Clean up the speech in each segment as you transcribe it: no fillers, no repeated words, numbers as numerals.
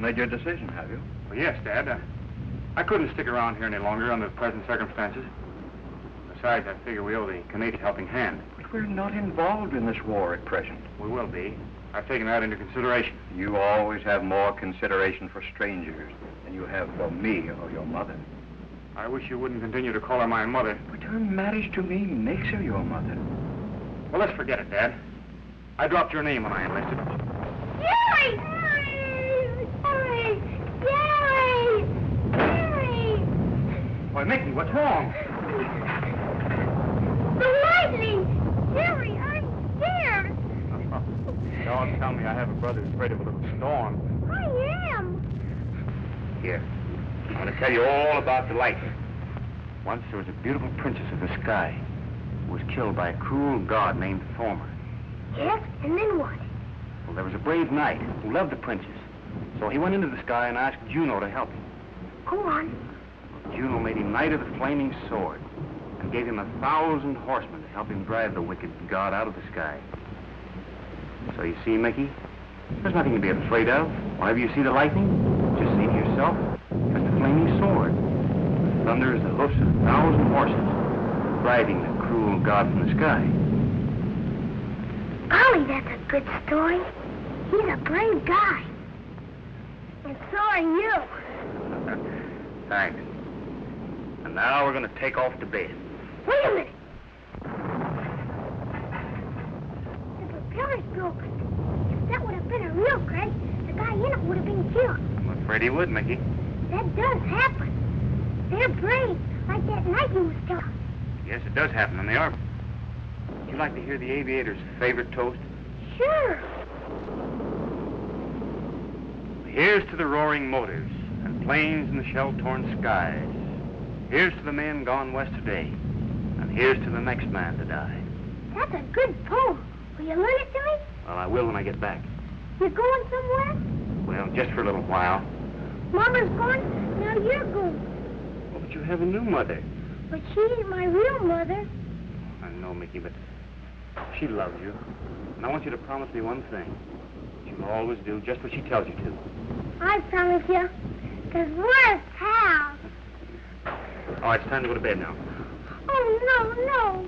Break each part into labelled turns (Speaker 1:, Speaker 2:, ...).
Speaker 1: made your decision, have you?
Speaker 2: Well, yes, Dad. I couldn't stick around here any longer under the present circumstances. Besides, I figure we owe the Canadian helping hand.
Speaker 1: But we're not involved in this war at present.
Speaker 2: We will be. I've taken that into consideration.
Speaker 1: You always have more consideration for strangers than you have for me or your mother.
Speaker 2: I wish you wouldn't continue to call her my mother.
Speaker 1: But her marriage to me makes her your mother.
Speaker 2: Well, let's forget it, Dad. I dropped your name when I enlisted.
Speaker 3: Jerry! Jerry! Jerry! Jerry!
Speaker 2: Why, Mickey, what's wrong?
Speaker 3: The lightning! Jerry, I'm scared.
Speaker 2: Don't tell me I have a brother who's afraid of a little storm.
Speaker 3: I am.
Speaker 2: Here, I'm going to tell you all about the lightning. Once there was a beautiful princess of the sky who was killed by a cruel god named Cramer.
Speaker 3: Yes, and then what?
Speaker 2: Well, there was a brave knight who loved the princess. So he went into the sky and asked Juno to help him.
Speaker 3: Go on.
Speaker 2: Juno made him Knight of the Flaming Sword and gave him 1,000 horsemen to help him drive the wicked god out of the sky. So you see, Mickey, there's nothing to be afraid of. Whenever you see the lightning, just see to yourself, that's the flaming sword. The thunder is the hoofs of 1,000 horses driving the cruel god from the sky.
Speaker 3: Golly, that's a good story. He's a brave guy. And so are you.
Speaker 2: Thanks. And now we're going to take off to bed.
Speaker 3: Wait a minute. The propeller's broken. If that would have been a real crash, the guy in it would have been killed.
Speaker 2: I'm afraid he would, Mickey.
Speaker 3: That does happen. They're brave, like that night you was telling.
Speaker 2: Yes, it does happen, and they are. Would you like to hear the aviator's favorite toast?
Speaker 3: Sure.
Speaker 2: Here's to the roaring motors and planes in the shell-torn skies. Here's to the men gone west today, and here's to the next man to die.
Speaker 3: That's a good poem. Will you learn it to me?
Speaker 2: Well, I will when I get back.
Speaker 3: You going somewhere?
Speaker 2: Well, just for a little while.
Speaker 3: Mama's going, now you're going.
Speaker 2: Oh, but you have a new mother.
Speaker 3: But she ain't my real mother.
Speaker 2: I know, Mickey, but she loves you. And I want you to promise me one thing. You'll always do just what she tells you to.
Speaker 3: I promise you, because we're pals.
Speaker 2: Oh, it's time to go to bed now.
Speaker 3: Oh, no.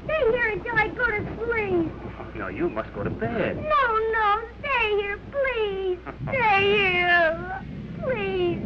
Speaker 3: Stay here until I go to sleep.
Speaker 2: Oh, no, you must go to bed.
Speaker 3: No, stay here, please. Stay here. Please.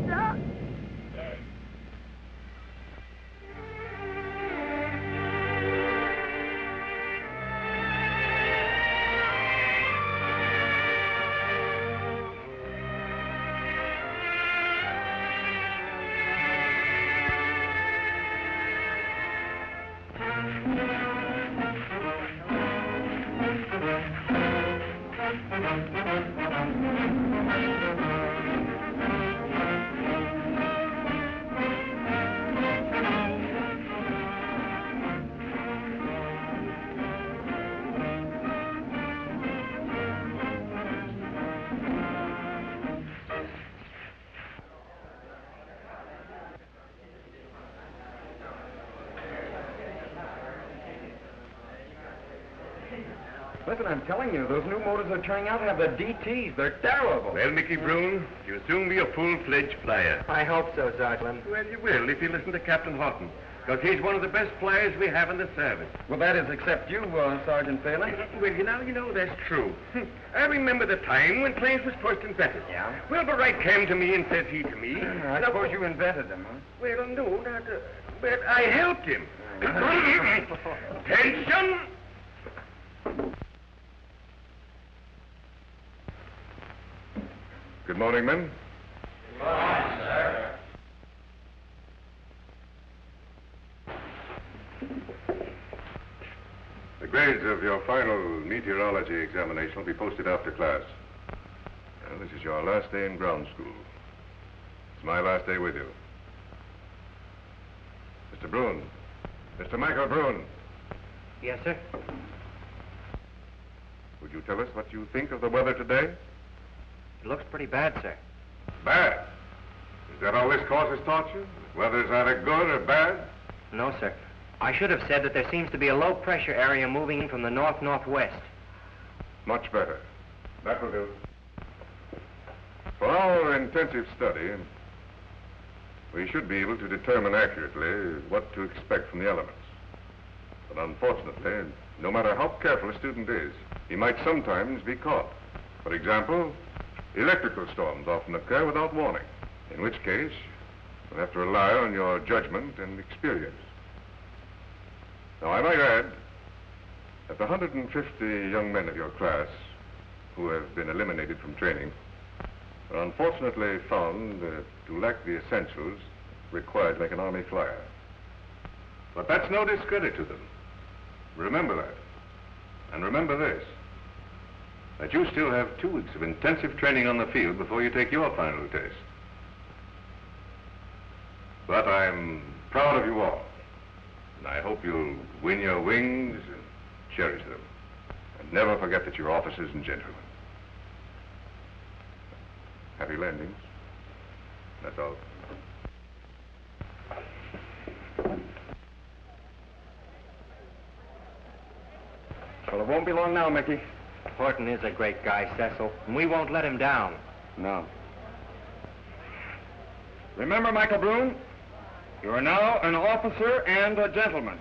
Speaker 1: Listen, I'm telling you, those new motors they're turning out have the DTs. They're terrible.
Speaker 4: Well, Mickey Brune, you'll soon be a full-fledged flyer.
Speaker 1: I hope so, Sergeant.
Speaker 4: Well, you will if you listen to Captain Houghton, because he's one of the best flyers we have in the service.
Speaker 1: Well, that is except you, Sergeant Phelan.
Speaker 4: Well, you know, that's true. I remember the time when planes was first invented.
Speaker 1: Yeah?
Speaker 4: Well, the Wright came to me and says he to me...
Speaker 1: I suppose you invented them, huh?
Speaker 4: Well, no, not... but I helped him. Attention!
Speaker 5: Good morning, men.
Speaker 4: Good morning, sir.
Speaker 5: The grades of your final meteorology examination will be posted after class. Well, this is your last day in ground school. It's my last day with you. Mr. Brune. Mr. Michael Brune.
Speaker 2: Yes, sir?
Speaker 5: Would you tell us what you think of the weather today?
Speaker 2: It looks pretty bad, sir.
Speaker 5: Bad. Is that all this course has taught you? Whether either good or bad?
Speaker 2: No, sir. I should have said that there seems to be a low-pressure area moving in from the north-northwest.
Speaker 5: Much better. That will do. For our intensive study, we should be able to determine accurately what to expect from the elements. But unfortunately, no matter how careful a student is, he might sometimes be caught. For example, electrical storms often occur without warning, in which case you'll have to rely on your judgment and experience. Now, I might add that the 150 young men of your class who have been eliminated from training are unfortunately found to lack the essentials required to make an Army flyer. But that's no discredit to them. Remember that. And remember this, that you still have 2 weeks of intensive training on the field before you take your final test. But I'm proud of you all, and I hope you'll win your wings and cherish them. And never forget that you're officers and gentlemen. Happy landings. That's all.
Speaker 1: Well, it won't be long now, Mickey.
Speaker 2: Paton is a great guy, Cecil, and we won't let him down.
Speaker 1: No. Remember, Michael Brune, you are now an officer and a gentleman.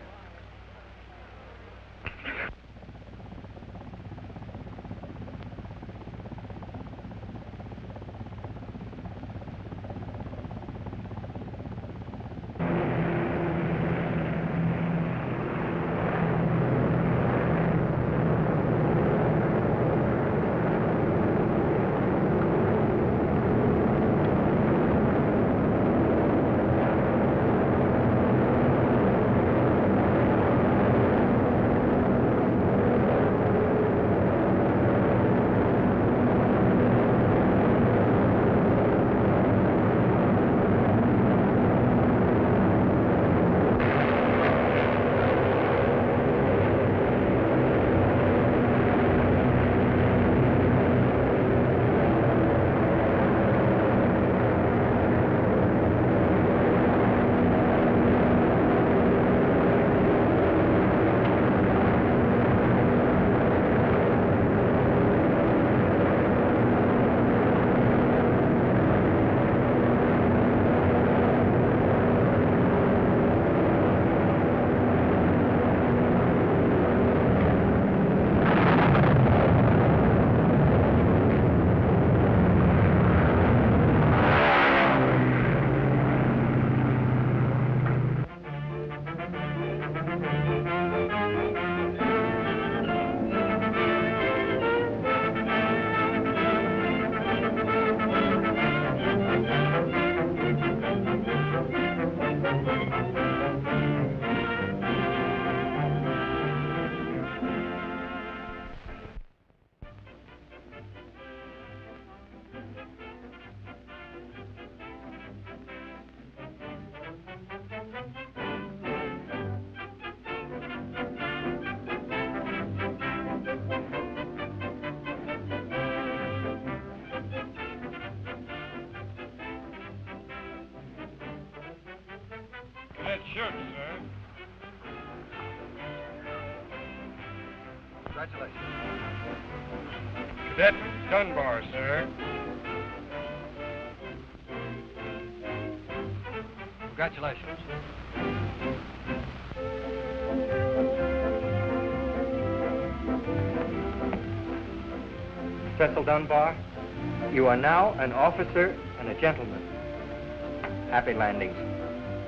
Speaker 6: Shoot, sir.
Speaker 2: Congratulations.
Speaker 6: Cadet Dunbar, sir.
Speaker 2: Congratulations. Cecil Dunbar, you are now an officer and a gentleman. Happy landings.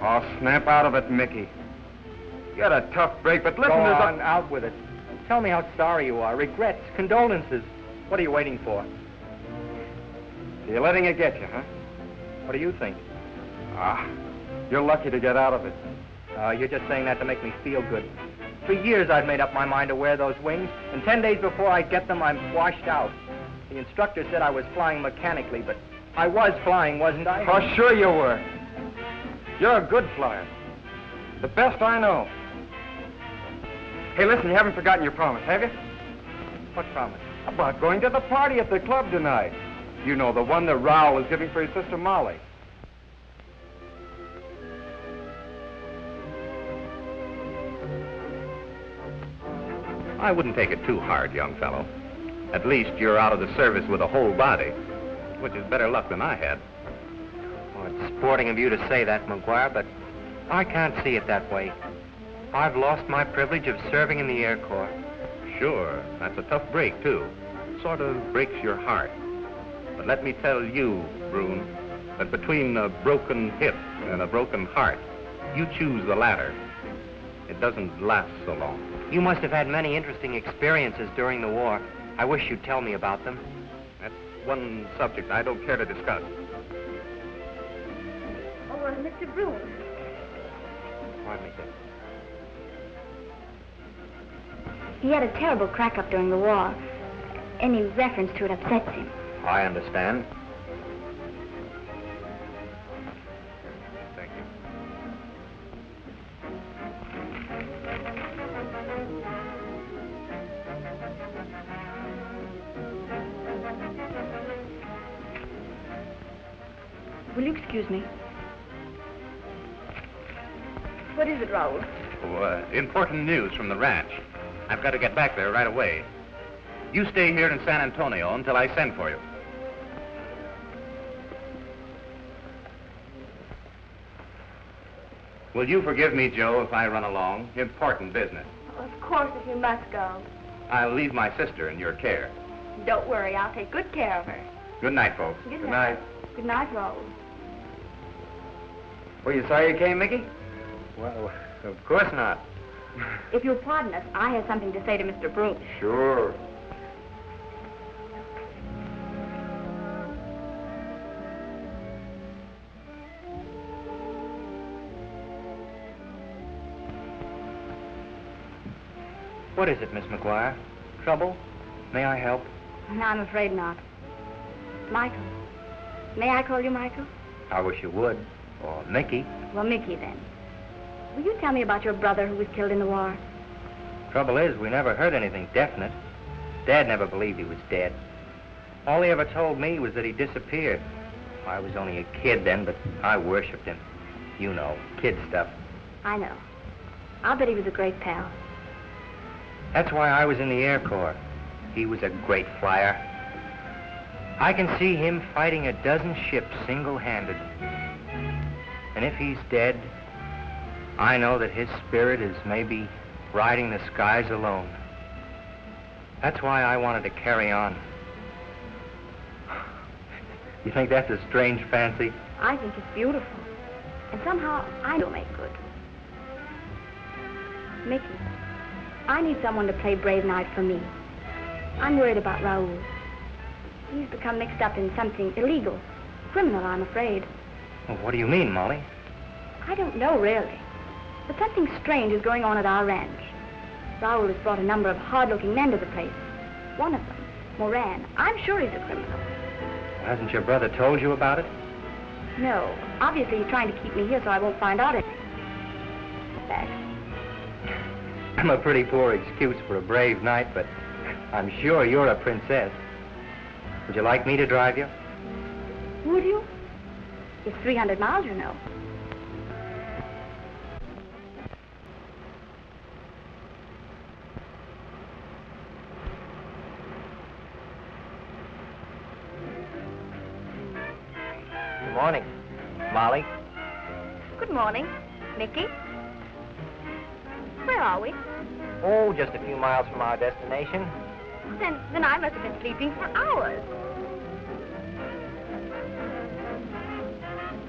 Speaker 1: Oh, snap out of it, Mickey. You had a tough break, but listen,
Speaker 2: Go
Speaker 1: there's
Speaker 2: on, out with it. Tell me how sorry you are. Regrets, condolences. What are you waiting for?
Speaker 1: You're letting it get you, huh?
Speaker 2: What do you think?
Speaker 1: You're lucky to get out of it.
Speaker 2: You're just saying that to make me feel good. For years I've made up my mind to wear those wings, and 10 days before I get them, I'm washed out. The instructor said I was flying mechanically, but I was flying, wasn't I?
Speaker 1: Oh, sure you were. You're a good flyer. The best I know. Hey, listen, you haven't forgotten your promise, have you?
Speaker 2: What promise?
Speaker 1: About going to the party at the club tonight. You know, the one that Raoul is giving for his sister Molly.
Speaker 7: I wouldn't take it too hard, young fellow. At least you're out of the service with a whole body.
Speaker 2: which is better luck than I had.
Speaker 7: Well, it's sporting of you to say that, McGuire, but I can't see it that way. I've lost my privilege of serving in the Air Corps.
Speaker 2: Sure, that's a tough break, too. Sort of breaks your heart. But let me tell you, Brune, that between a broken hip and a broken heart, you choose the latter. It doesn't last so long.
Speaker 7: You must have had many interesting experiences during the war. I wish you'd tell me about them.
Speaker 2: That's one subject I don't care to discuss.
Speaker 3: Oh, Mr. Brune.
Speaker 7: Pardon me, sir.
Speaker 3: He had a terrible crack-up during the war. Any reference to it upsets him.
Speaker 7: I understand.
Speaker 2: Thank you.
Speaker 3: Will you excuse me? What is it, Raoul?
Speaker 2: Oh, important news from the ranch. I've got to get back there right away. You stay here in San Antonio until I send for you. Will you forgive me, Joe, if I run along? Important business.
Speaker 3: Of course, if you must go.
Speaker 2: I'll leave my sister in your care.
Speaker 3: Don't worry, I'll take good care of her.
Speaker 2: Good night, folks.
Speaker 3: Good night. Good night, Raoul.
Speaker 1: Were you sorry you came, Mickey?
Speaker 7: Well, of course not.
Speaker 3: If you'll pardon us, I have something to say to Mr. Brune.
Speaker 1: Sure.
Speaker 7: What is it, Miss McGuire? Trouble? May I help?
Speaker 3: No, I'm afraid not. Michael. May I call you Michael?
Speaker 7: I wish you would. Or Mickey.
Speaker 3: Well, Mickey, then. Will you tell me about your brother who was killed in the war?
Speaker 7: Trouble is, we never heard anything definite. Dad never believed he was dead. All he ever told me was that he disappeared. I was only a kid then, but I worshipped him. You know, kid stuff.
Speaker 3: I know. I'll bet he was a great pal.
Speaker 7: That's why I was in the Air Corps. He was a great flyer. I can see him fighting a dozen ships single-handed. And if he's dead, I know that his spirit is maybe riding the skies alone. That's why I wanted to carry on. You think that's a strange fancy?
Speaker 3: I think it's beautiful. And somehow, I will make good. Mickey, I need someone to play Brave Knight for me. I'm worried about Raoul. He's become mixed up in something illegal. Criminal, I'm afraid.
Speaker 7: Well, what do you mean, Molly?
Speaker 3: I don't know, really. But something strange is going on at our ranch. Raoul has brought a number of hard-looking men to the place. One of them, Moran, I'm sure he's a criminal.
Speaker 7: Well, hasn't your brother told you about it?
Speaker 3: No. Obviously, he's trying to keep me here so I won't find out anything. Thanks.
Speaker 7: I'm a pretty poor excuse for a brave knight, but I'm sure you're a princess. Would you like me to drive you?
Speaker 3: Would you? It's 300 miles, you know.
Speaker 7: Good morning, Molly.
Speaker 3: Good morning, Mickey. Where are we?
Speaker 7: Oh, just a few miles from our destination.
Speaker 3: Then I must have been sleeping for hours.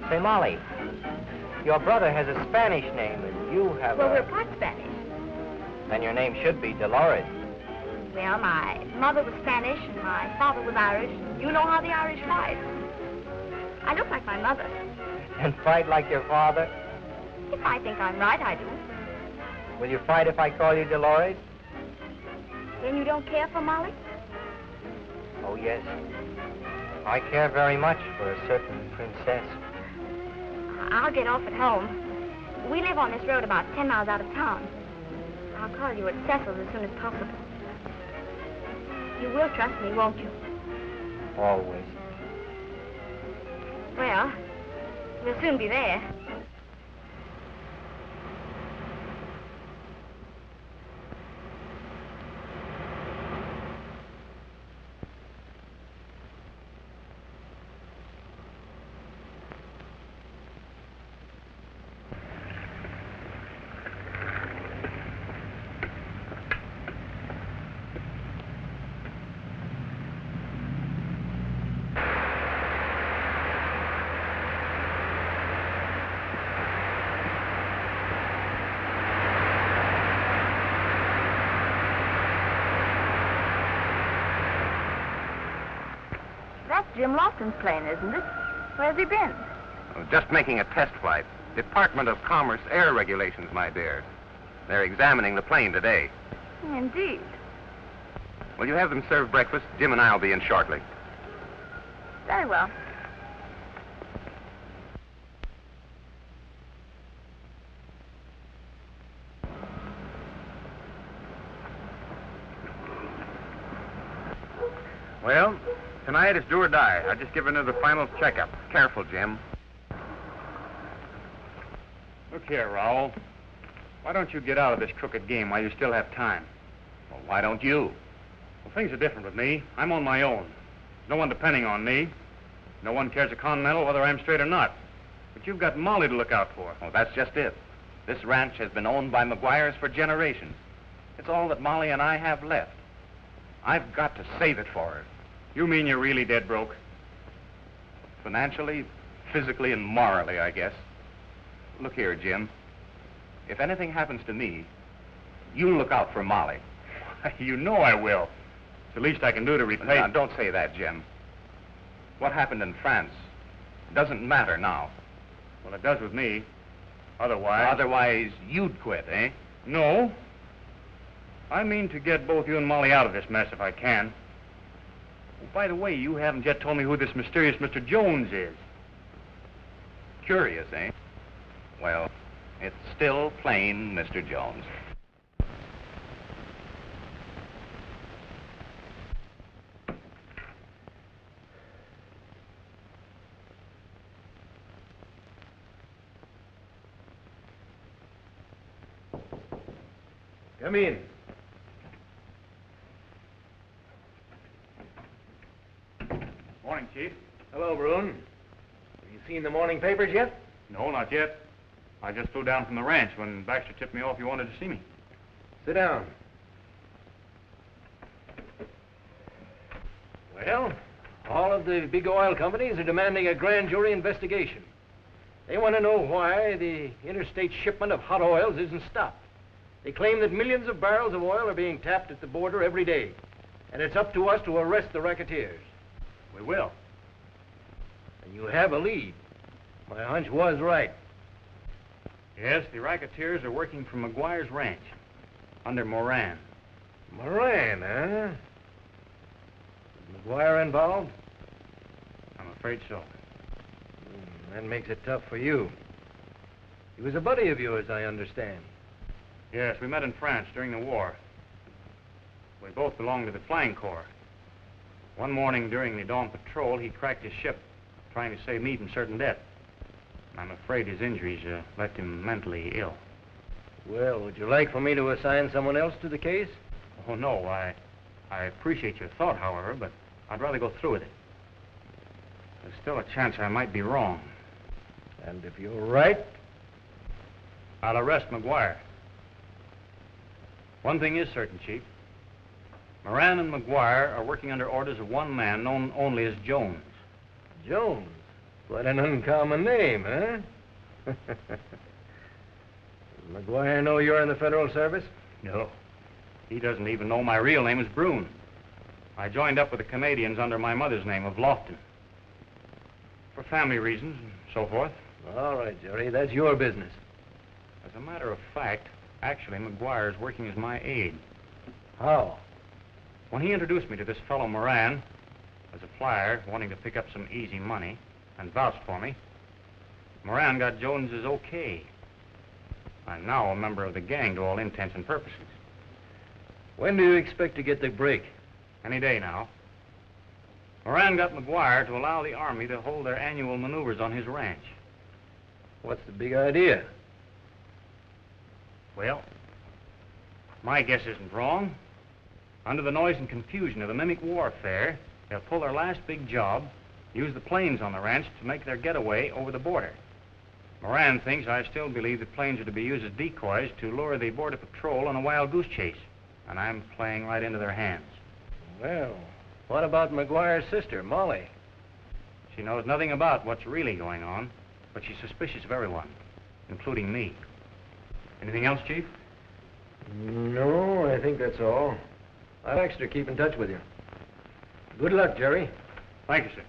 Speaker 7: Say, Molly, your brother has a Spanish name, and you have
Speaker 3: Well, we're part Spanish.
Speaker 7: Then your name should be Dolores.
Speaker 3: Well, my mother was Spanish and my father was Irish. You know how the Irish fight. I look like my mother.
Speaker 7: And fight like your father?
Speaker 3: If I think I'm right, I do.
Speaker 7: Will you fight if I call you Dolores?
Speaker 3: Then you don't care for Molly?
Speaker 7: Oh, yes. I care very much for a certain princess.
Speaker 3: I'll get off at home. We live on this road about 10 miles out of town. I'll call you at Cecil's as soon as possible. You will trust me, won't you?
Speaker 7: Always.
Speaker 3: Well, we'll soon be there. Jim Lofton's plane, isn't it? Where's he been?
Speaker 2: Oh, just making a test flight. Department of Commerce Air Regulations, my dear. They're examining the plane today.
Speaker 3: Indeed.
Speaker 2: Will you have them serve breakfast? Jim and I will be in shortly.
Speaker 3: Very well.
Speaker 2: Well, tonight it's do or die. I'll just give her another final checkup. Careful, Jim.
Speaker 8: Look here, Raoul. Why don't you get out of this crooked game while you still have time?
Speaker 2: Well, why don't you?
Speaker 8: Well, things are different with me. I'm on my own. No one depending on me. No one cares a continental whether I'm straight or not. But you've got Molly to look out for.
Speaker 2: Oh, that's just it. This ranch has been owned by McGuire's for generations. It's all that Molly and I have left. I've got to save it for her.
Speaker 8: You mean you're really dead broke?
Speaker 2: Financially, physically, and morally, I guess. Look here, Jim. If anything happens to me, you look out for Molly.
Speaker 8: You know I will. It's the least I can do to repay...
Speaker 2: Now, don't say that, Jim. What happened in France doesn't matter now.
Speaker 8: Well, it does with me. Otherwise...
Speaker 2: Otherwise, you'd quit, eh?
Speaker 8: No. I mean to get both you and Molly out of this mess if I can. Oh, by the way, you haven't yet told me who this mysterious Mr. Jones is.
Speaker 2: Curious, eh? Well, it's still plain Mr. Jones.
Speaker 9: Come in.
Speaker 8: Morning, Chief.
Speaker 9: Hello, Bruin. Have you seen the morning papers yet?
Speaker 8: No, not yet. I just flew down from the ranch when Baxter tipped me off you wanted to see me.
Speaker 9: Sit down. Well, all of the big oil companies are demanding a grand jury investigation. They want to know why the interstate shipment of hot oils isn't stopped. They claim that millions of barrels of oil are being tapped at the border every day, and it's up to us to arrest the racketeers.
Speaker 8: We will.
Speaker 9: And you have a lead. My hunch was right.
Speaker 8: Yes, the racketeers are working for McGuire's ranch, under Moran.
Speaker 9: Moran, huh? Is McGuire involved?
Speaker 8: I'm afraid so.
Speaker 9: That makes it tough for you. He was a buddy of yours, I understand.
Speaker 8: Yes, we met in France during the war. We both belonged to the Flying Corps. One morning during the dawn patrol, he cracked his ship, trying to save me from certain death. I'm afraid his injuries left him mentally ill.
Speaker 9: Well, would you like for me to assign someone else to the case?
Speaker 8: Oh, no, I appreciate your thought, however, but I'd rather go through with it. There's still a chance I might be wrong.
Speaker 9: And if you're right?
Speaker 8: I'll arrest McGuire. One thing is certain, Chief. Moran and McGuire are working under orders of one man known only as Jones.
Speaker 9: Jones? What an uncommon name, huh? Does McGuire know you're in the Federal Service?
Speaker 8: No. He doesn't even know my real name is Brune. I joined up with the Canadians under my mother's name of Lofton. For family reasons and so forth.
Speaker 9: All right, Jerry, that's your business.
Speaker 8: As a matter of fact, actually, McGuire is working as my aide.
Speaker 9: How?
Speaker 8: When he introduced me to this fellow Moran, as a flyer wanting to pick up some easy money, and vouched for me, Moran got Jones's okay. I'm now a member of the gang to all intents and purposes.
Speaker 9: When do you expect to get the break?
Speaker 8: Any day now. Moran got McGuire to allow the Army to hold their annual maneuvers on his ranch.
Speaker 9: What's the big idea?
Speaker 8: Well, my guess isn't wrong. Under the noise and confusion of the mimic warfare, they'll pull their last big job, use the planes on the ranch to make their getaway over the border. Moran thinks I still believe the planes are to be used as decoys to lure the border patrol on a wild goose chase, and I'm playing right into their hands.
Speaker 9: Well, what about McGuire's sister, Molly?
Speaker 8: She knows nothing about what's really going on, but she's suspicious of everyone, including me. Anything else, Chief?
Speaker 9: No, I think that's all. I'll ask her to keep in touch with you. Good luck, Jerry.
Speaker 8: Thank you, sir.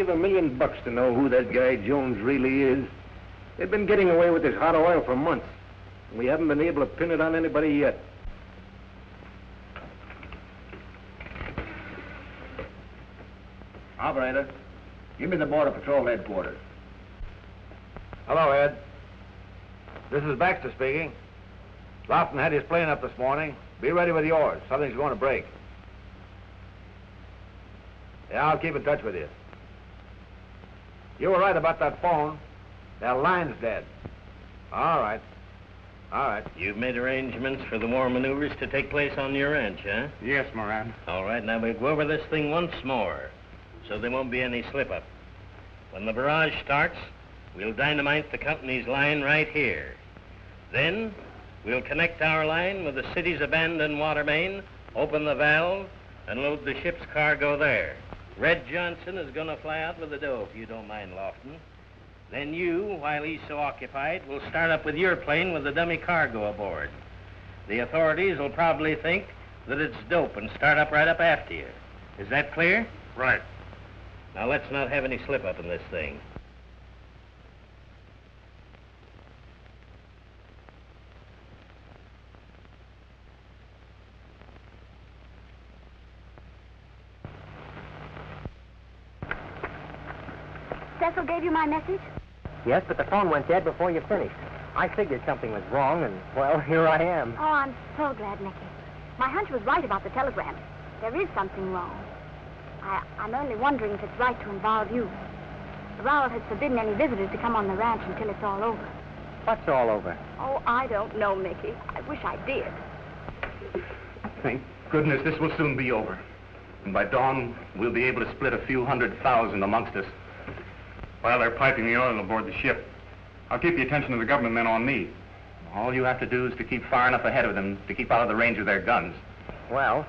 Speaker 9: give $1 million to know who that guy Jones really is. They've been getting away with this hot oil for months. And we haven't been able to pin it on anybody yet.
Speaker 10: Operator, give me the Border Patrol headquarters.
Speaker 11: Hello, Ed. This is Baxter speaking. Lofton had his plane up this morning. Be ready with yours. Something's going to break. Yeah, I'll keep in touch with you. You were right about that phone. That line's dead. All right. All right.
Speaker 12: You've made arrangements for the war maneuvers to take place on your ranch, huh?
Speaker 8: Yes, Moran.
Speaker 12: All right, now we'll go over this thing once more, so there won't be any slip-up. When the barrage starts, we'll dynamite the company's line right here. Then, we'll connect our line with the city's abandoned water main, open the valve, and load the ship's cargo there. Red Johnson is going to fly out with the dough, if you don't mind, Lofton. Then you, while he's so occupied, will start up with your plane with the dummy cargo aboard. The authorities will probably think that it's dope and start up right up after you. Is that clear?
Speaker 8: Right.
Speaker 12: Now, let's not have any slip-up in this thing.
Speaker 3: Cecil gave you my message?
Speaker 7: Yes, but the phone went dead before you finished. I figured something was wrong, and, well, here I am.
Speaker 3: Oh, I'm so glad, Nicky. My hunch was right about the telegram. There is something wrong. I'm only wondering if it's right to involve you. The Rowell has forbidden any visitors to come on the ranch until it's all over.
Speaker 7: What's all over?
Speaker 3: Oh, I don't know, Mickey. I wish I did.
Speaker 2: Thank goodness this will soon be over. And by dawn, we'll be able to split a few 100,000 amongst us.
Speaker 8: While they're piping the oil aboard the ship, I'll keep the attention of the government men on me.
Speaker 2: All you have to do is to keep far enough ahead of them to keep out of the range of their guns.
Speaker 7: Well,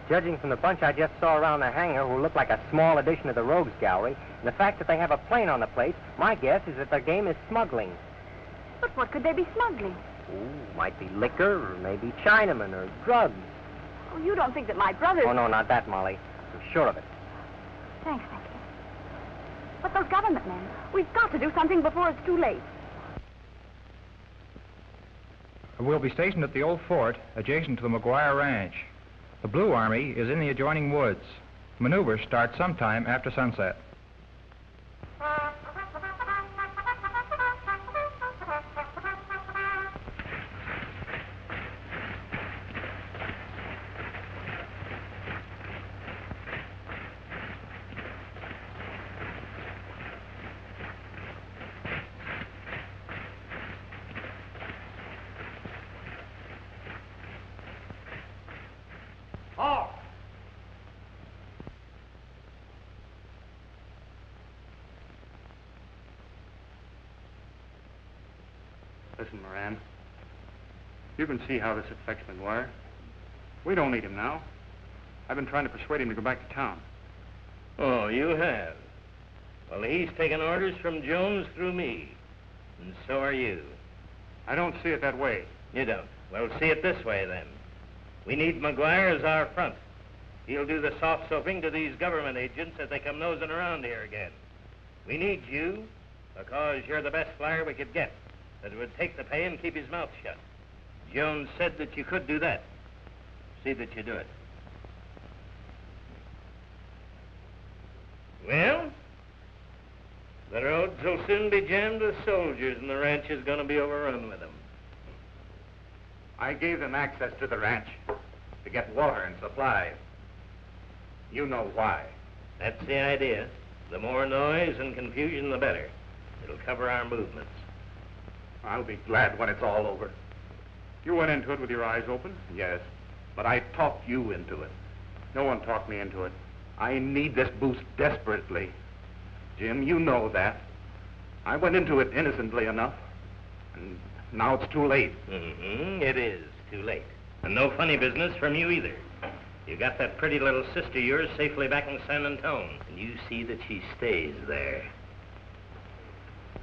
Speaker 7: judging from the bunch I just saw around the hangar who look like a small addition to the rogues gallery, and the fact that they have a plane on the place, my guess is that their game is smuggling.
Speaker 3: But what could they be smuggling?
Speaker 7: Ooh, might be liquor, or maybe Chinamen, or drugs.
Speaker 3: Oh, you don't think that my brother...
Speaker 7: Oh, no, not that, Molly. I'm sure of it.
Speaker 3: Thanks, Mickey. But those government men, we've got to do something before it's too late.
Speaker 13: We'll be stationed at the old fort adjacent to the McGuire Ranch. The Blue Army is in the adjoining woods. Maneuvers start sometime after sunset.
Speaker 8: Listen, Moran. You can see how this affects McGuire. We don't need him now. I've been trying to persuade him to go back to town.
Speaker 12: Oh, you have? Well, he's taken orders from Jones through me. And so are you.
Speaker 8: I don't see it that way.
Speaker 12: You don't? Well, see it this way, then. We need McGuire as our front. He'll do the soft soaping to these government agents as they come nosing around here again. We need you because you're the best flyer we could get. That would take the pay and keep his mouth shut. Jones said that you could do that. See that you do it. Well, the roads will soon be jammed with soldiers, and the ranch is going to be overrun with them.
Speaker 2: I gave them access to the ranch to get water and supplies. You know why.
Speaker 12: That's the idea. The more noise and confusion, the better. It'll cover our movements.
Speaker 2: I'll be glad when it's all over.
Speaker 8: You went into it with your eyes open?
Speaker 2: Yes, but I talked you into it.
Speaker 8: No one talked me into it.
Speaker 2: I need this boost desperately. Jim, you know that. I went into it innocently enough, and now it's too late.
Speaker 12: It is too late. And no funny business from you either. You got that pretty little sister of yours safely back in San Antone, and you see that she stays there.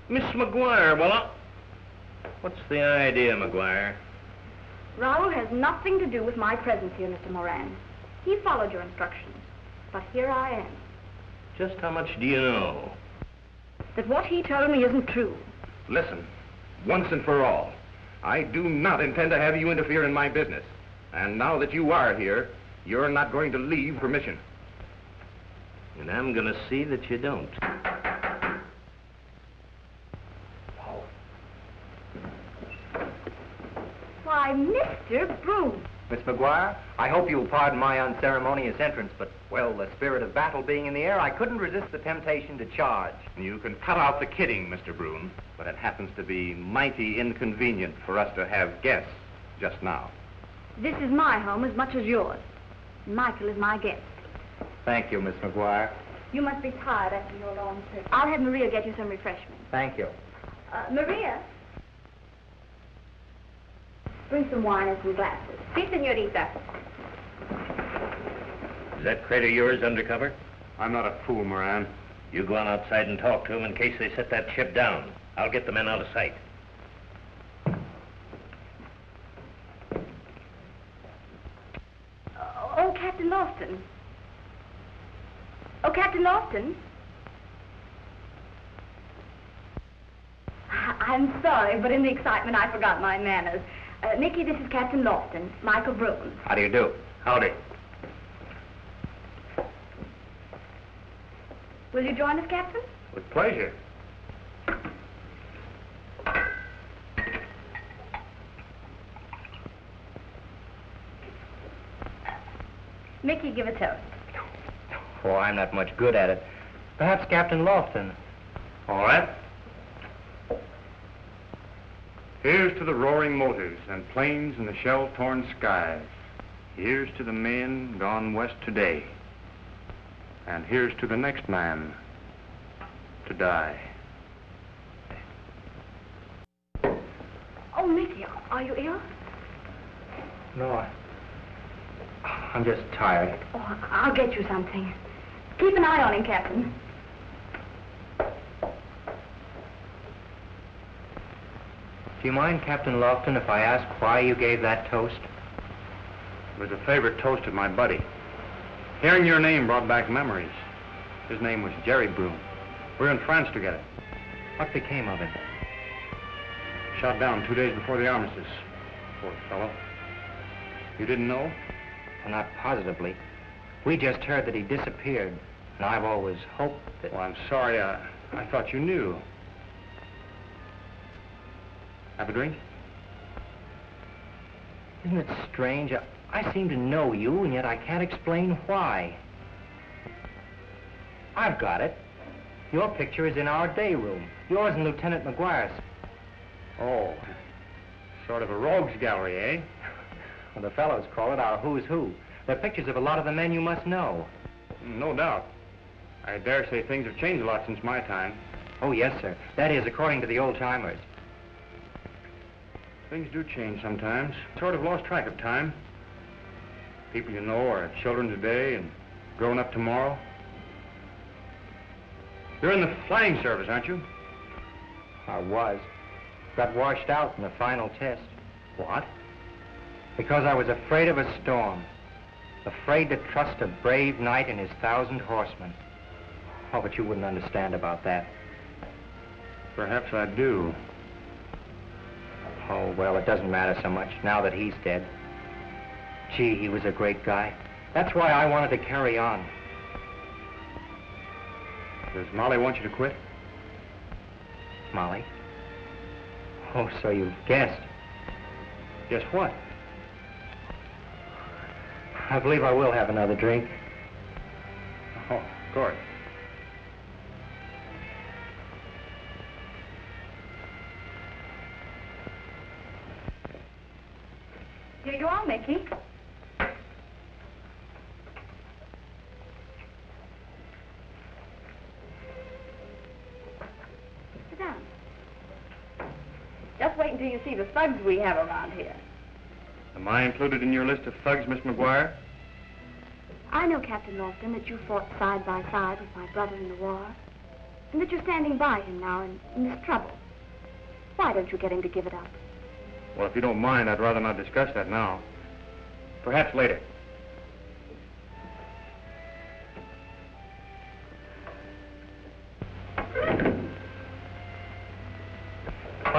Speaker 12: Miss McGuire, well, what's the idea, McGuire?
Speaker 3: Raoul has nothing to do with my presence here, Mr. Moran. He followed your instructions, but here I am.
Speaker 12: Just how much do you know?
Speaker 3: That what he told me isn't true.
Speaker 11: Listen, once and for all, I do not intend to have you interfere in my business. And now that you are here, you're not going to leave permission.
Speaker 12: And I'm going to see that you don't.
Speaker 3: Why, Mr. Broom.
Speaker 7: Miss McGuire, I hope you'll pardon my unceremonious entrance, but, well, the spirit of battle being in the air, I couldn't resist the temptation to charge.
Speaker 2: You can cut out the kidding, Mr. Broom, but it happens to be mighty inconvenient for us to have guests just now.
Speaker 3: This is my home as much as yours. Michael is my guest.
Speaker 7: Thank you, Miss McGuire.
Speaker 3: You must be tired after your long trip. I'll have Maria get you some refreshments.
Speaker 7: Thank you.
Speaker 3: Maria? Bring some wine and some glasses. Si, senorita.
Speaker 12: Is that crate of yours undercover?
Speaker 2: I'm not a fool, Moran.
Speaker 12: You go on outside and talk to them in case they set that ship down. I'll get the men out of sight.
Speaker 3: Oh, Captain Lofton. Oh, Captain Lofton. I'm sorry, but in the excitement I forgot my manners. Nicky, this is Captain Lofton, Michael Broom.
Speaker 7: How do you do?
Speaker 12: Howdy.
Speaker 3: Will you join us, Captain?
Speaker 2: With pleasure.
Speaker 3: Mickey, give a toast.
Speaker 7: Oh, I'm not much good at it. Perhaps Captain Lofton.
Speaker 2: All right. Here's to the roaring motors and planes in the shell-torn skies. Here's to the men gone west today. And here's to the next man to die.
Speaker 3: Oh, Mickey, are you ill?
Speaker 7: No, I'm just tired.
Speaker 3: Oh, I'll get you something. Keep an eye on him, Captain.
Speaker 7: Do you mind, Captain Lofton, if I ask why you gave that toast?
Speaker 2: It was a favorite toast of my buddy. Hearing your name brought back memories. His name was Jerry Broom. We're in France together.
Speaker 7: What became of him?
Speaker 2: Shot down 2 days before the armistice. Poor fellow. You didn't know?
Speaker 7: Well, not positively. We just heard that he disappeared, and I've always hoped that...
Speaker 2: Well, I'm sorry. I thought you knew. Have a drink?
Speaker 7: Isn't it strange? I seem to know you, and yet I can't explain why. I've got it. Your picture is in our day room. Yours and Lieutenant McGuire's.
Speaker 2: Oh, sort of a rogues gallery, eh?
Speaker 7: Well, the fellows call it our who's who. They're pictures of a lot of the men you must know.
Speaker 2: No doubt. I dare say things have changed a lot since my time.
Speaker 7: Oh, yes, sir. That is, according to the old-timers.
Speaker 2: Things do change sometimes. Sort of lost track of time. People you know are children today and growing up tomorrow. You're in the flying service, aren't you?
Speaker 7: I was. Got washed out in the final test.
Speaker 2: What?
Speaker 7: Because I was afraid of a storm. Afraid to trust a brave knight and his 1,000 horsemen. Oh, but you wouldn't understand about that.
Speaker 2: Perhaps I do.
Speaker 7: Oh, well, it doesn't matter so much now that he's dead. Gee, he was a great guy. That's why I wanted to carry on.
Speaker 2: Does Molly want you to quit?
Speaker 7: Molly? Oh, so you've guessed.
Speaker 2: Guess what?
Speaker 7: I believe I will have another drink.
Speaker 2: Oh, of course.
Speaker 3: Here you are, Mickey. Sit down. Just wait until you see the thugs we have around here.
Speaker 2: Am I included in your list of thugs, Miss McGuire?
Speaker 3: I know, Captain Lofton, that you fought side by side with my brother in the war, and that you're standing by him now in this trouble. Why don't you get him to give it up?
Speaker 2: Well, if you don't mind, I'd rather not discuss that now. Perhaps later.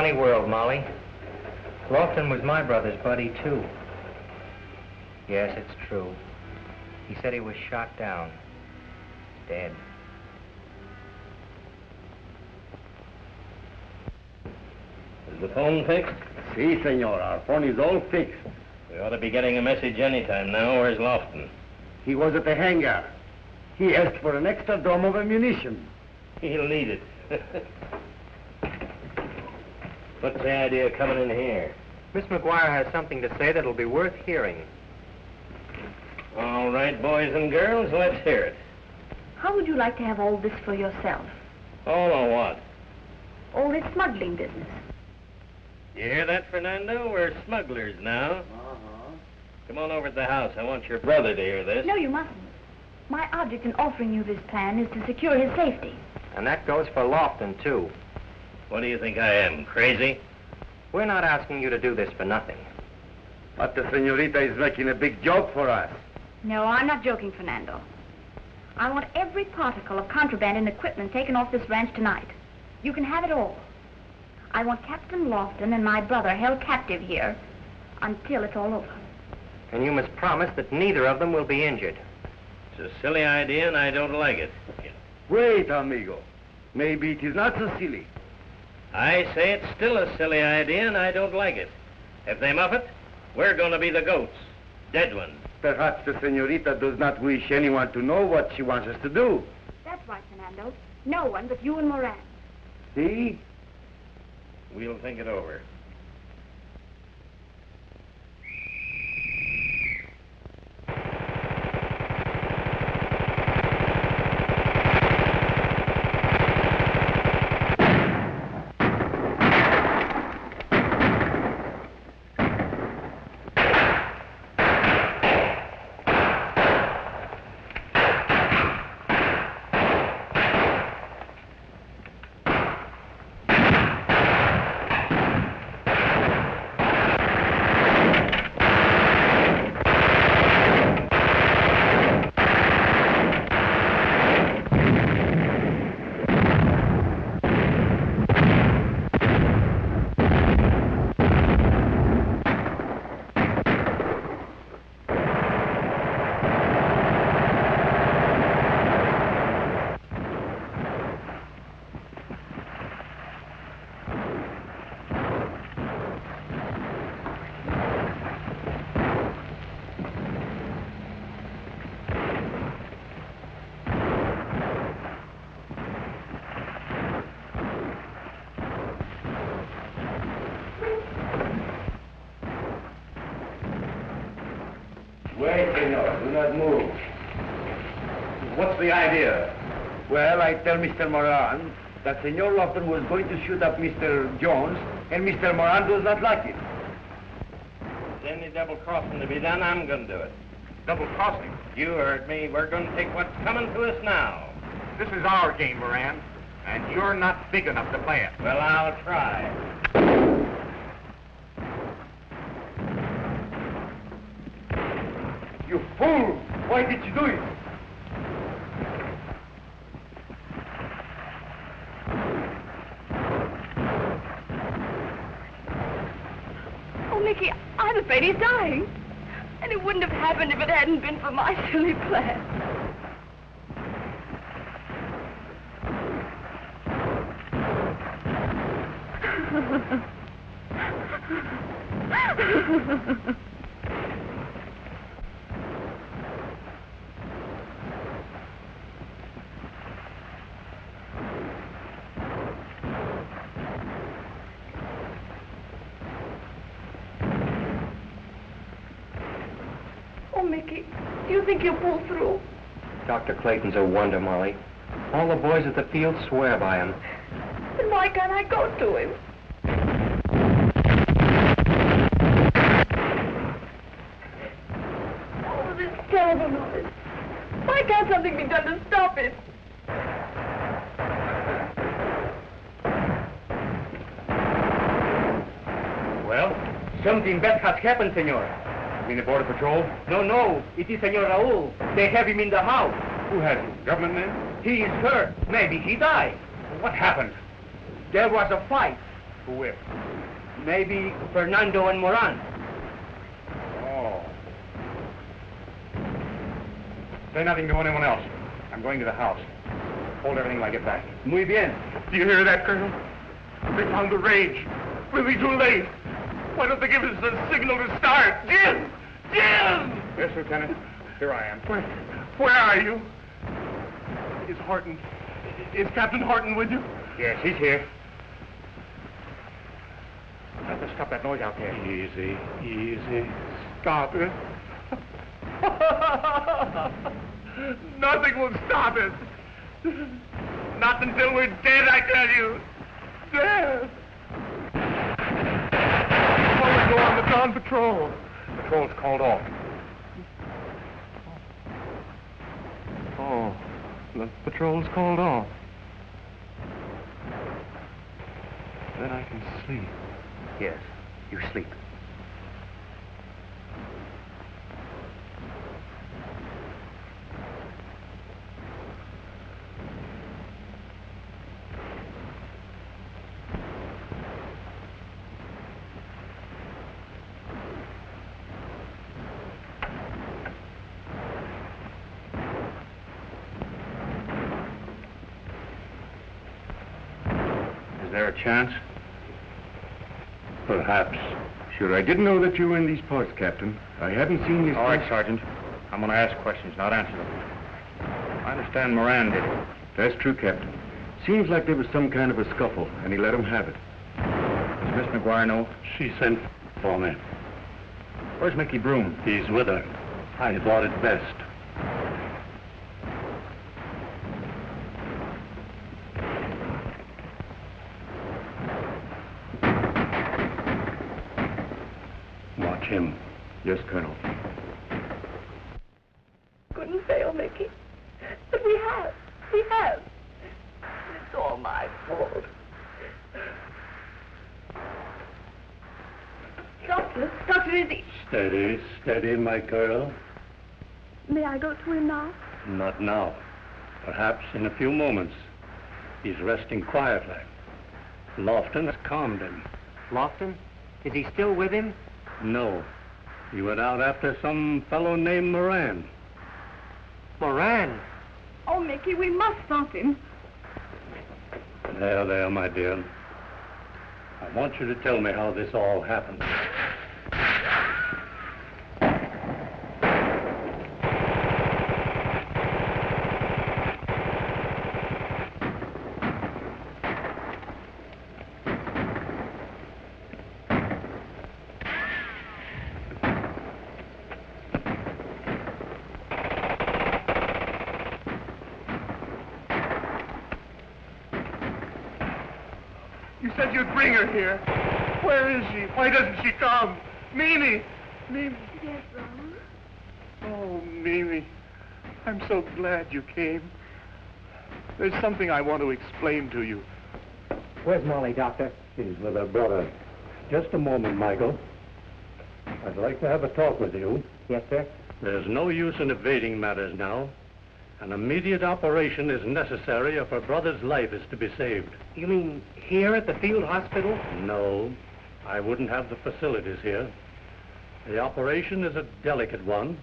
Speaker 7: funny world, Molly. Lofton was my brother's buddy, too. Yes, it's true. He said he was shot down. Dead.
Speaker 12: Is the phone fixed?
Speaker 10: Si, senor. Our phone is all fixed.
Speaker 12: We ought to be getting a message any time now. Where's Lofton?
Speaker 10: He was at the hangar. He asked for an extra drum of ammunition.
Speaker 12: He'll need it. What's the idea of coming in here?
Speaker 7: Miss McGuire has something to say that'll be worth hearing.
Speaker 12: All right, boys and girls, let's hear it.
Speaker 14: How would you like to have all this for yourself?
Speaker 12: All or what?
Speaker 14: All this smuggling business.
Speaker 12: You hear that, Fernando? We're smugglers now. Come on over to the house. I want your brother to hear this.
Speaker 14: No, you mustn't. My object in offering you this plan is to secure his safety.
Speaker 7: And that goes for Lofton, too.
Speaker 12: What do you think I am, crazy?
Speaker 7: We're not asking you to do this for nothing.
Speaker 10: But the senorita is making a big joke for us.
Speaker 14: No, I'm not joking, Fernando. I want every particle of contraband and equipment taken off this ranch tonight. You can have it all. I want Captain Lofton and my brother held captive here until it's all over.
Speaker 7: And you must promise that neither of them will be injured.
Speaker 12: It's a silly idea, and I don't like it.
Speaker 10: Wait, amigo. Maybe it is not so silly.
Speaker 12: I say it's still a silly idea, and I don't like it. If they muff it, we're going to be the goats. Dead ones.
Speaker 10: Perhaps the senorita does not wish anyone to know what she wants us to do.
Speaker 14: That's right, Fernando. No one but you and Moran.
Speaker 10: See?
Speaker 12: We'll think it over.
Speaker 10: Wait, senor. Do not move.
Speaker 11: What's the idea?
Speaker 10: Well, I tell Mr. Moran that Senor Lofton was going to shoot up Mr. Jones, and Mr. Moran does not like it.
Speaker 12: If there's any double crossing to be done, I'm going to do it.
Speaker 11: Double crossing?
Speaker 12: You heard me. We're going to take what's coming to us now.
Speaker 11: This is our game, Moran, and you're not big enough to play it.
Speaker 12: Well, I'll try.
Speaker 10: You fool! Why did you do it?
Speaker 14: Oh, Nicky, I'm afraid he's dying. And it wouldn't have happened if it hadn't been for my silly plan. Oh, Mickey, do you think he'll pull through?
Speaker 7: Dr. Clayton's a wonder, Molly. All the boys at the field swear by him.
Speaker 14: Then why can't I go to him? Oh, this terrible noise. Why can't something be done to stop it?
Speaker 11: Well, something bad has happened, senor. You mean the Border Patrol? No. It is Senor Raul. They have him in the house. Who has him? Government man? He is hurt. Maybe he died. What happened? There was a fight.
Speaker 8: Who with?
Speaker 7: Maybe Fernando and Moran.
Speaker 8: Oh. Say nothing to anyone else. I'm going to the house. Hold everything till I get back.
Speaker 11: Muy bien.
Speaker 4: Do you hear that, Colonel? They found the range. We'll be too late. Why don't they give us the signal to start? Jim! Jim!
Speaker 8: Yes, Lieutenant. Here I am.
Speaker 4: Where are you? Is Captain Horton with you?
Speaker 8: Yes, he's here. Let's stop that noise out there.
Speaker 4: Easy, easy. Stop it. Nothing will stop it. Not until we're dead, I tell you. Dead. While we go on the dawn patrol.
Speaker 8: Patrol's called off.
Speaker 4: Oh, the patrol's called off. Then I can sleep.
Speaker 7: Yes, you sleep.
Speaker 8: Is there a chance?
Speaker 4: Perhaps. Sure, I didn't know that you were in these parts, Captain. I hadn't seen this.
Speaker 8: All right, Sergeant. I'm going to ask questions, not answer them. I understand Moran did it.
Speaker 4: That's true, Captain. Seems like there was some kind of a scuffle, and he let him have it.
Speaker 8: Does Miss McGuire know?
Speaker 15: She sent for me.
Speaker 8: Where's Mickey Broom?
Speaker 15: He's with her. I thought it best. Watch him.
Speaker 4: Yes, Colonel.
Speaker 16: Couldn't fail, Mickey. But we have. We have. It's all my fault. Doctor, is he?
Speaker 15: Steady, steady, my girl.
Speaker 16: May I go to him now?
Speaker 15: Not now. Perhaps in a few moments. He's resting quietly. Lofton has calmed him.
Speaker 7: Lofton? Is he still with him?
Speaker 15: No. He went out after some fellow named Moran.
Speaker 7: Moran?
Speaker 16: Oh, Mickey, we must stop him.
Speaker 15: There, my dear. I want you to tell me how this all happened.
Speaker 4: You said you'd bring her here. Where is she? Why doesn't she come? Mimi! Mimi!
Speaker 16: Yes, Ronald?
Speaker 4: Oh, Mimi. I'm so glad you came. There's something I want to explain to you.
Speaker 7: Where's Molly, Doctor?
Speaker 15: She's with her brother. Just a moment, Michael. I'd like to have a talk with you.
Speaker 7: Yes, sir?
Speaker 15: There's no use in evading matters now. An immediate operation is necessary if her brother's life is to be saved.
Speaker 7: You mean here at the field hospital?
Speaker 15: No, I wouldn't have the facilities here. The operation is a delicate one,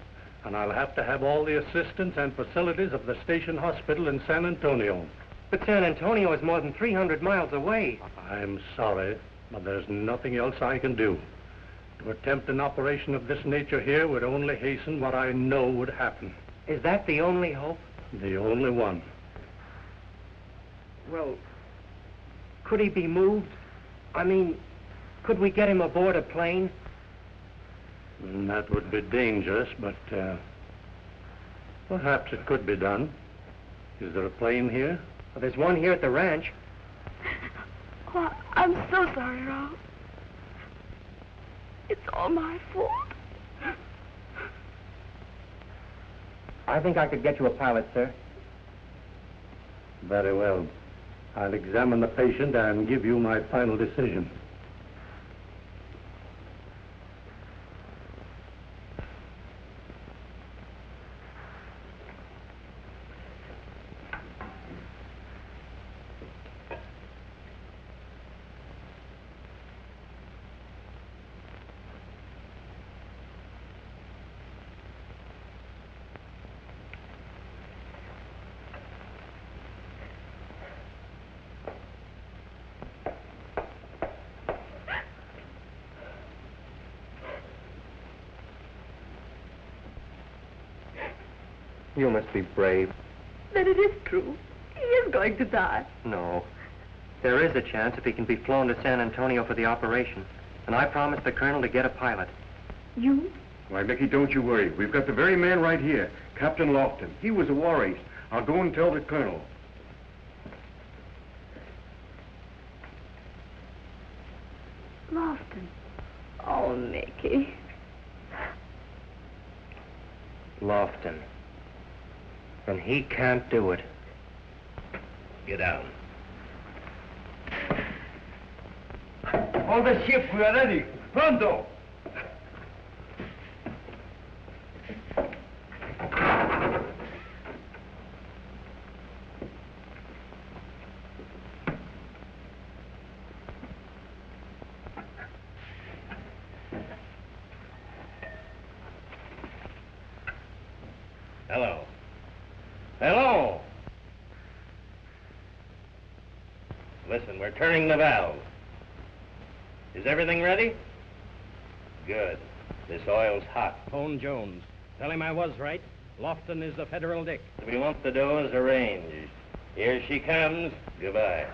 Speaker 15: and I'll have to have all the assistance and facilities of the station hospital in San Antonio.
Speaker 7: But San Antonio is more than 300 miles away.
Speaker 15: I'm sorry, but there's nothing else I can do. To attempt an operation of this nature here would only hasten what I know would happen.
Speaker 7: Is that the only hope?
Speaker 15: The only one.
Speaker 7: Well, could he be moved? I mean, could we get him aboard a plane?
Speaker 15: That would be dangerous, but perhaps it could be done. Is there a plane here?
Speaker 7: Well, there's one here at the ranch.
Speaker 16: Oh, I'm so sorry, Ronald. It's all my fault.
Speaker 7: I think I could get you a pilot, sir.
Speaker 15: Very well. I'll examine the patient and give you my final decision.
Speaker 7: You must be brave.
Speaker 16: Then it is true. He is going to die.
Speaker 7: No. There is a chance if he can be flown to San Antonio for the operation. And I promised the colonel to get a pilot.
Speaker 16: You?
Speaker 2: Why, Mickey, don't you worry. We've got the very man right here, Captain Lofton. He was a war ace. I'll go and tell the colonel.
Speaker 16: Lofton. Oh, Mickey.
Speaker 7: Lofton. And he can't do it.
Speaker 12: Get down.
Speaker 10: All the ships, we are ready. Pronto!
Speaker 12: Hello. Hello! Listen, we're turning the valve. Is everything ready? Good. This oil's hot.
Speaker 8: Phone Jones. Tell him I was right. Lofton is the federal dick.
Speaker 12: We want the dough as arranged. Here she comes. Goodbye.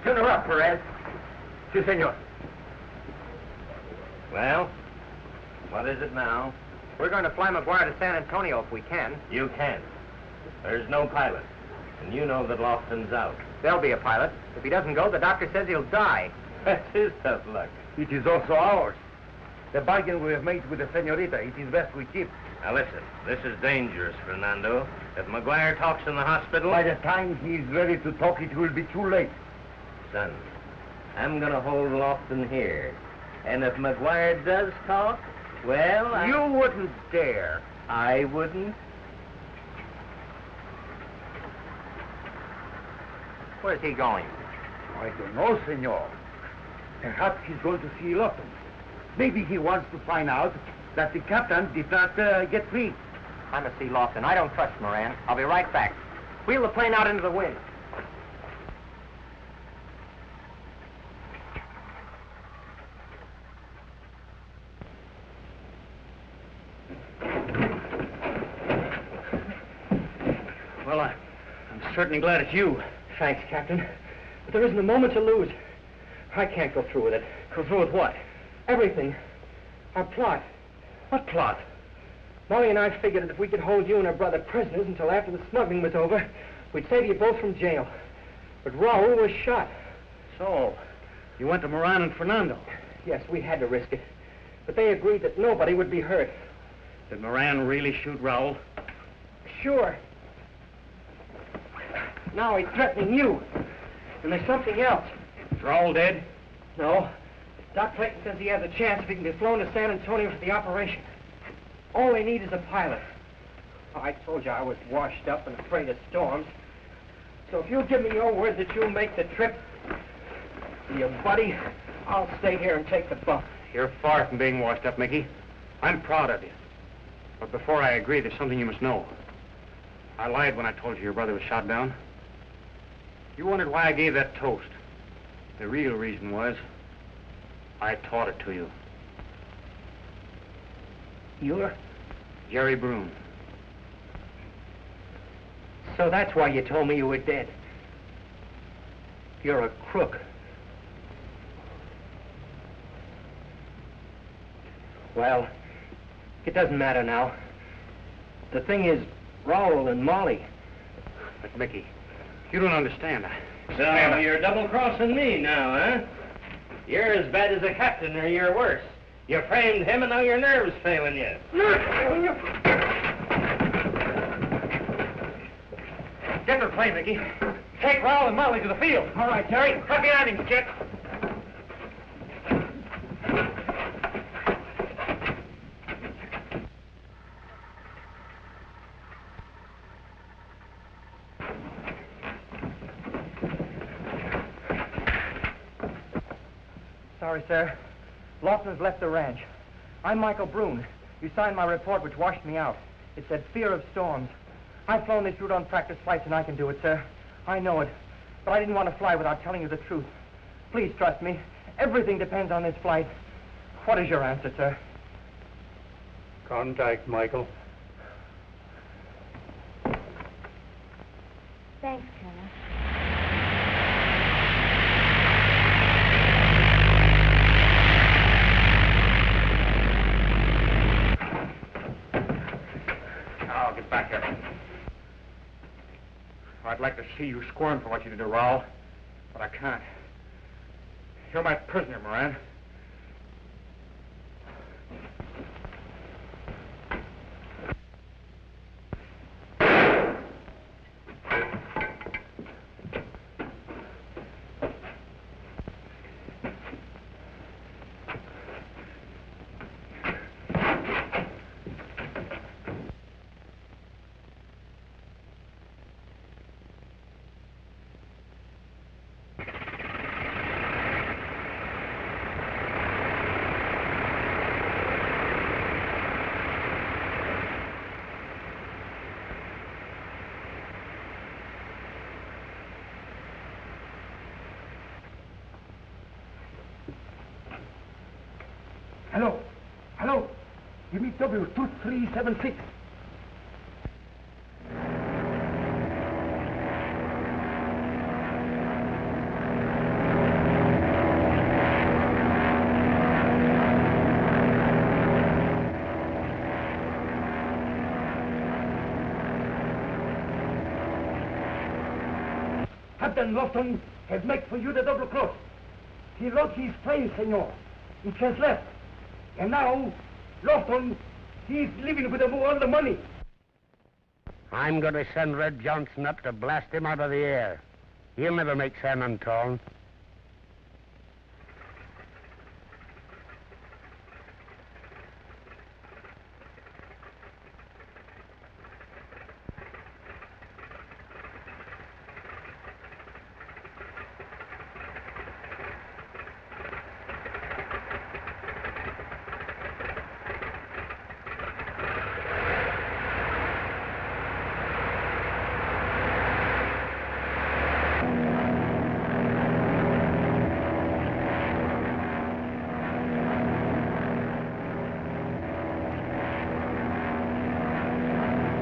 Speaker 10: Turn her up, Perez. Si, senor.
Speaker 7: Well, what is it now? We're going to fly McGuire to San Antonio if we can.
Speaker 12: You can't. There's no pilot. And you know that Lofton's out.
Speaker 7: There'll be a pilot. If he doesn't go, the doctor says he'll die.
Speaker 12: That's his tough luck.
Speaker 10: It is also ours. The bargain we have made with the senorita, it is best we keep.
Speaker 12: Now listen, this is dangerous, Fernando. If McGuire talks in the hospital...
Speaker 10: By the time he is ready to talk, it will be too late.
Speaker 12: Son, I'm gonna hold Lofton here. And if McGuire does talk, well,
Speaker 7: You wouldn't dare.
Speaker 12: I wouldn't.
Speaker 7: Where's he going?
Speaker 10: I don't know, senor. Perhaps he's going to see Lofton. Maybe he wants to find out that the captain did not get free.
Speaker 7: I must see Lofton. I don't trust Moran. I'll be right back. Wheel the plane out into the wind.
Speaker 9: Well, I'm certainly glad it's you. Thanks, Captain. But there isn't a moment to lose. I can't go through with it. Go through with what? Everything. Our plot. What plot? Molly and I figured that if we could hold you and her brother prisoners until after the smuggling was over, we'd save you both from jail. But Raul was shot. So, you went to Moran and Fernando? Yes, we had to risk it. But they agreed that nobody would be hurt. Did Moran really shoot Raul? Sure. Now he's threatening you. And there's something else. Is Raul dead? No. Doc Clayton says he has a chance if he can be flown to San Antonio for the operation. All they need is a pilot. Oh, I told you I was washed up and afraid of storms. So if you'll give me your word that you'll make the trip to your buddy, I'll stay here and take the bump. You're far from being washed up, Mickey. I'm proud of you. But before I agree, there's something you must know. I lied when I told you your brother was shot down. You wondered why I gave that toast. The real reason was I taught it to you. You're Jerry Broom. So that's why you told me you were dead. You're a crook. Well, it doesn't matter now. The thing is, Raul and Molly. But, Mickey, you don't understand.
Speaker 12: So you're double-crossing me now, huh? You're as bad as the captain, or you're worse. You framed him, and now your nerve's failing you.
Speaker 9: Get to the plane, Mickey. Take Raul and Molly to the field. All right, Terry. Cut behind him, Chet.
Speaker 1: sorry, sir. Lofton's left the ranch. I'm Michael Brune. You signed my report, which washed me out. It said fear of storms. I've flown this route on practice flights, and I can do it, sir. I know it. But I didn't want to fly without telling you the truth. Please trust me. Everything depends on this flight. What is your answer, sir?
Speaker 15: Contact, Michael.
Speaker 14: Thanks, Colonel.
Speaker 1: Now, get back here. I'd like to see you squirm for what you did to Raoul, but I can't. You're my prisoner, Moran.
Speaker 10: Hello. Hello. Give me W2376. Captain Lofton has made for you the double cross. He lost his plane, senor. It has left. And now, Lofton, he's living with all the money.
Speaker 2: I'm going to send Red Johnson up to blast him out of the air. He'll never make San Antone.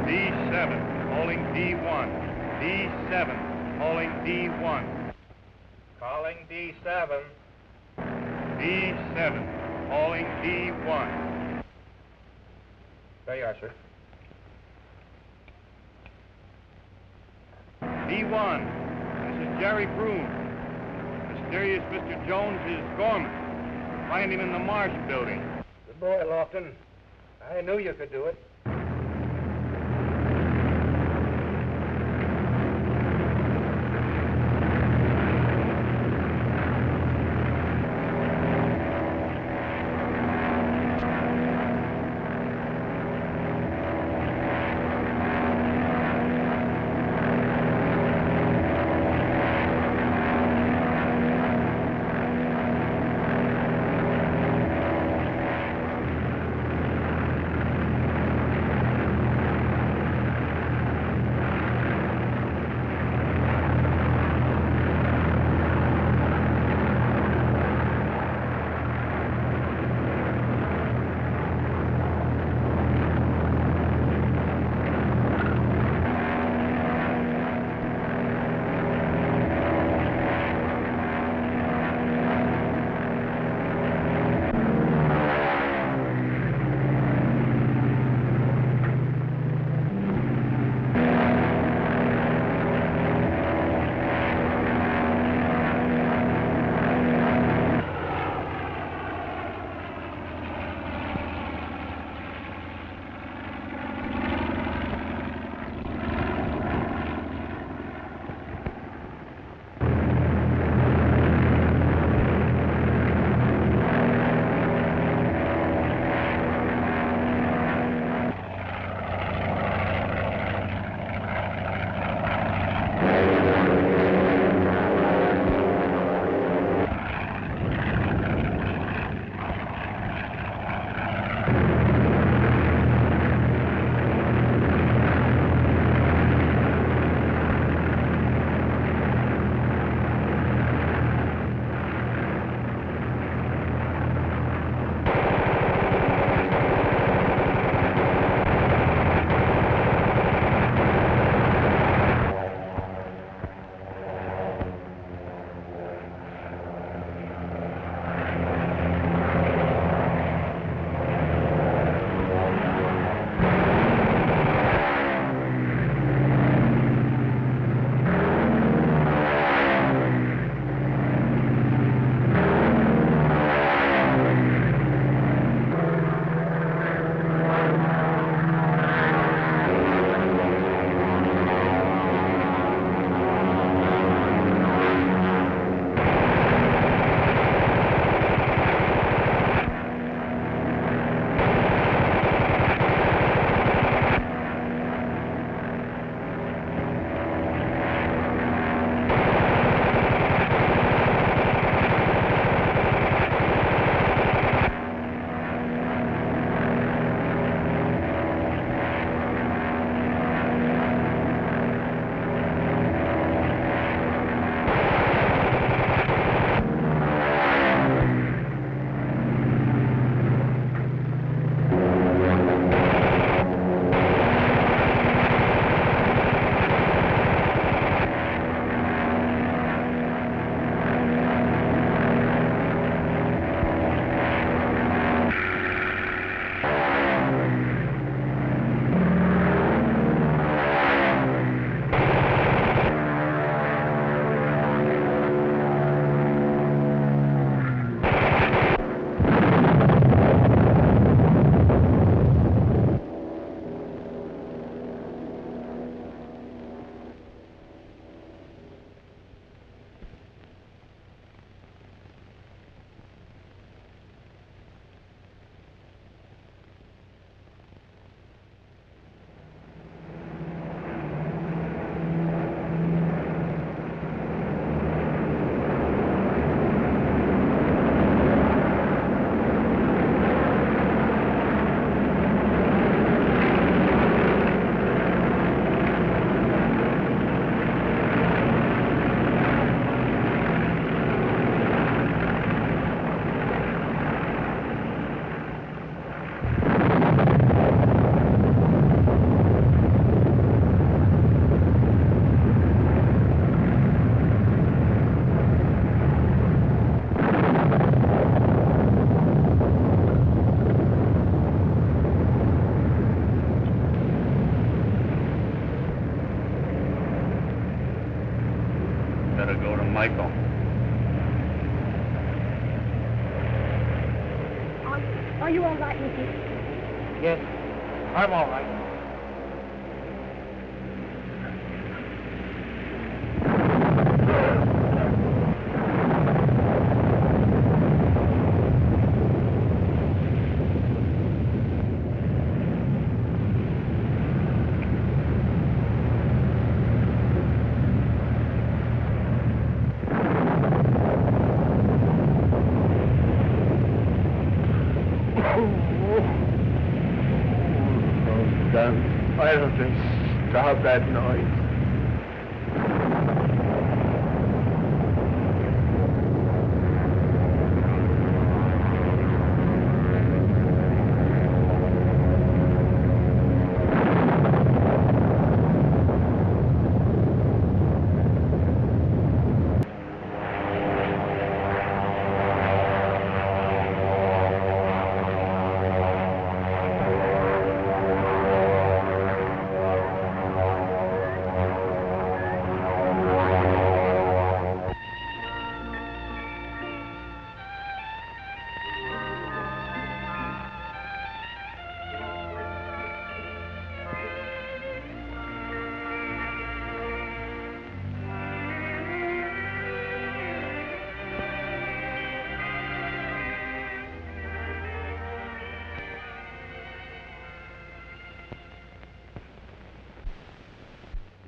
Speaker 6: D7, calling D1. D7, calling D1.
Speaker 13: Calling D7.
Speaker 6: D7, calling D1.
Speaker 13: There you are, sir.
Speaker 6: D1, this is Jerry Brune. Mysterious Mr. Jones is gone. Find him in the Marsh building.
Speaker 9: Good boy, Lofton. I knew you could do it.
Speaker 6: better go to Michael.
Speaker 16: Are you all right, Nicky?
Speaker 1: Yes, I'm all right.
Speaker 4: Why don't they stop that noise?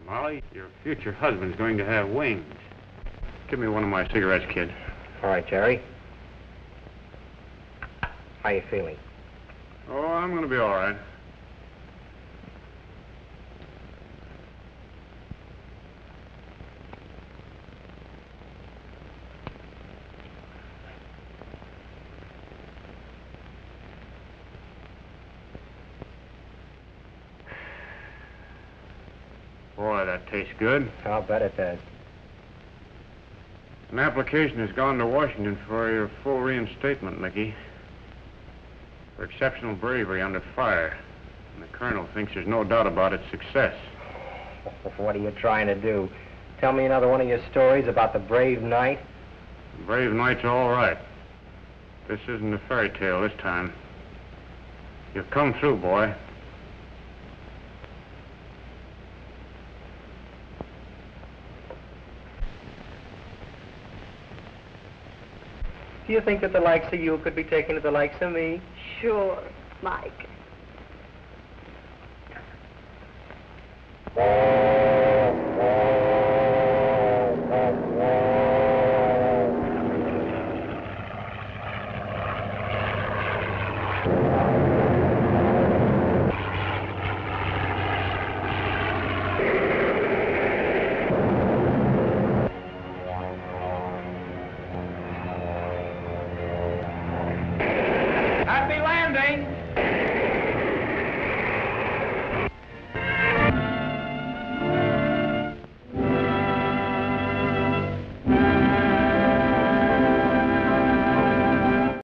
Speaker 8: Molly, your future husband's going to have wings. Give me one of my cigarettes, kid.
Speaker 7: All right, Jerry. How you feeling?
Speaker 8: Oh, I'm going to be all right. Boy, that tastes good.
Speaker 7: I'll bet it does.
Speaker 8: An application has gone to Washington for your full reinstatement, Mickey. For exceptional bravery under fire. And the colonel thinks there's no doubt about its success.
Speaker 7: What are you trying to do? Tell me another one of your stories about the brave knight?
Speaker 8: The brave knight's all right. This isn't a fairy tale this time. You've come through, boy.
Speaker 7: Do you think that the likes of you could be taken to the likes of me?
Speaker 16: Sure, Mike.